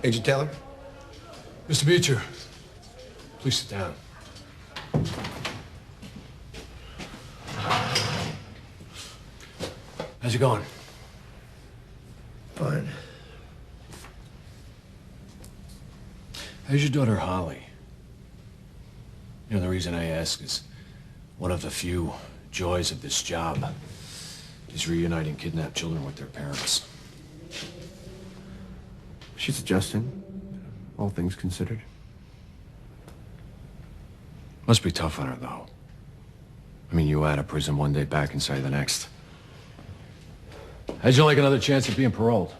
Agent Taylor? Mr. Beecher, please sit down. How's it going? Fine. How's your daughter, Holly? You know, the reason I ask is one of the few joys of this job is reuniting kidnapped children with their parents. She's adjusting, all things considered. Must be tough on her, though. I mean, you out of prison one day, back inside the next. How'd you like another chance at being paroled?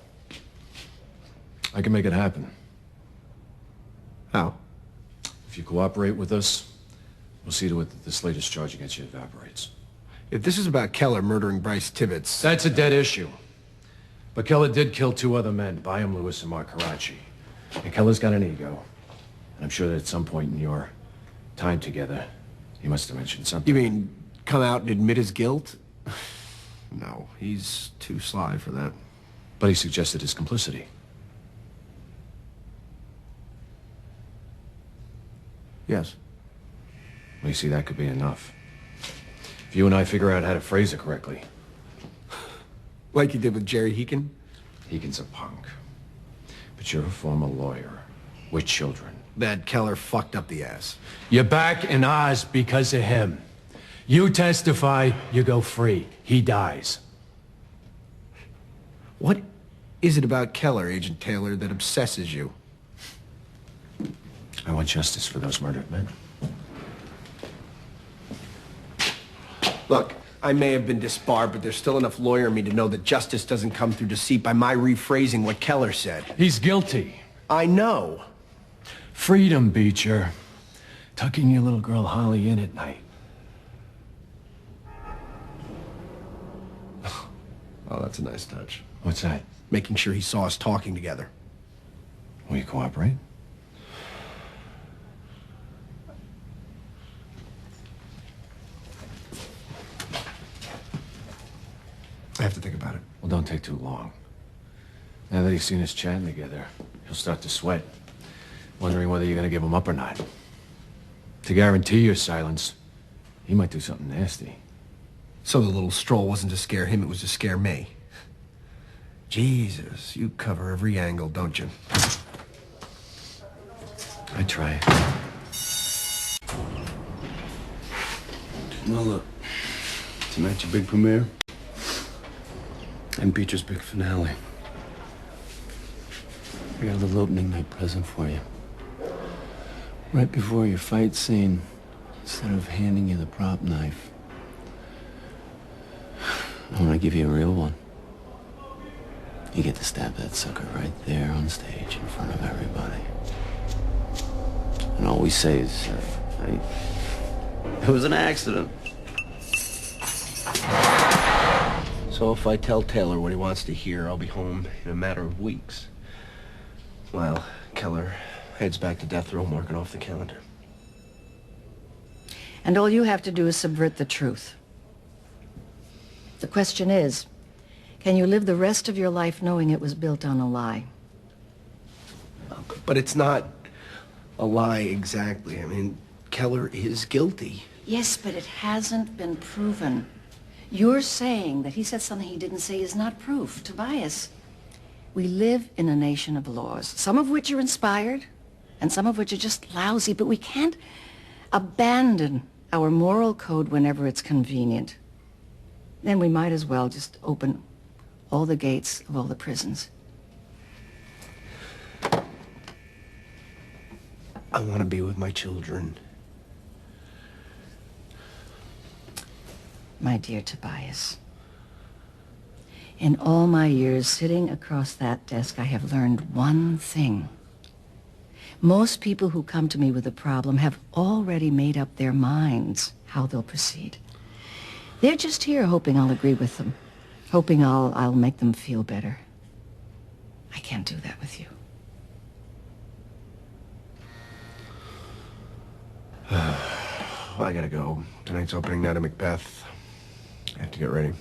I can make it happen. How? If you cooperate with us, we'll see to it that this latest charge against you evaporates. If this is about Keller murdering Bryce Tibbetts... That's a dead issue. But Keller did kill 2 other men, Byam Lewis and Mark Karachi. And Keller's got an ego. And I'm sure that at some point in your time together, he must have mentioned something. You mean come out and admit his guilt? No, he's too sly for that. But he suggested his complicity. Yes. Well, you see, that could be enough. If you and I figure out how to phrase it correctly. Like you did with Jerry Heekin? Heekin's a punk. But you're a former lawyer with children. That Keller fucked up the ass. You're back in Oz because of him. You testify, you go free. He dies. What is it about Keller, Agent Taylor, that obsesses you? I want justice for those murdered men. Look, I may have been disbarred, but there's still enough lawyer in me to know that justice doesn't come through deceit by my rephrasing what Keller said. He's guilty. I know. Freedom, Beecher. Tucking your little girl Holly in at night. Oh, that's a nice touch. What's that? Making sure he saw us talking together. Will you cooperate? I have to think about it. Well, don't take too long. Now that he's seen us chatting together, he'll start to sweat, wondering whether you're gonna give him up or not. To guarantee your silence, he might do something nasty. So the little stroll wasn't to scare him, it was to scare me. Jesus, you cover every angle, don't you? I try. Well, look. Tonight's your big premiere. And Beecher's big finale. I got a little opening night present for you. Right before your fight scene, instead of handing you the prop knife, I want to give you a real one. You get to stab that sucker right there on stage in front of everybody. And all we say is, it was an accident. So if I tell Taylor what he wants to hear, I'll be home in a matter of weeks. While Keller heads back to death row, marking off the calendar. And all you have to do is subvert the truth. The question is, can you live the rest of your life knowing it was built on a lie? But it's not a lie exactly. I mean, Keller is guilty. Yes, but it hasn't been proven. You're saying that he said something he didn't say is not proof. Tobias, we live in a nation of laws, some of which are inspired, and some of which are just lousy, but we can't abandon our moral code whenever it's convenient. Then we might as well just open all the gates of all the prisons. I want to be with my children. My dear Tobias, in all my years sitting across that desk, I have learned one thing. Most people who come to me with a problem have already made up their minds how they'll proceed. They're just here hoping I'll agree with them, hoping I'll make them feel better. I can't do that with you. I gotta go. Tonight's opening night of Macbeth. I have to get ready.